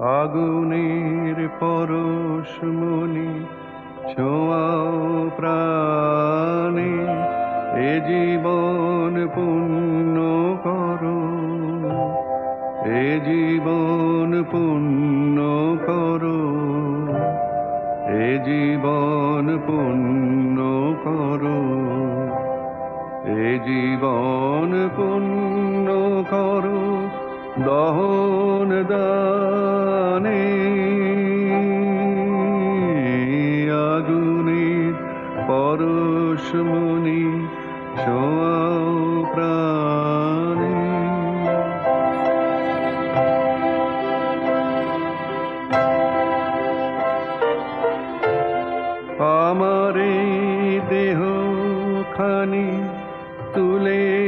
আগুনের পরশমণি ছোঁয়াও প্রাণে, এ জীবন পূর্ণ করো, এ জীবন পূর্ণ করো, এ জীবন পূর্ণ করো, এ জীবন পূর্ণ করো দহন দানে। আগুনের পরশমণি ছোঁয়াও প্রাণে। আমার এই দেহ খানি তুলে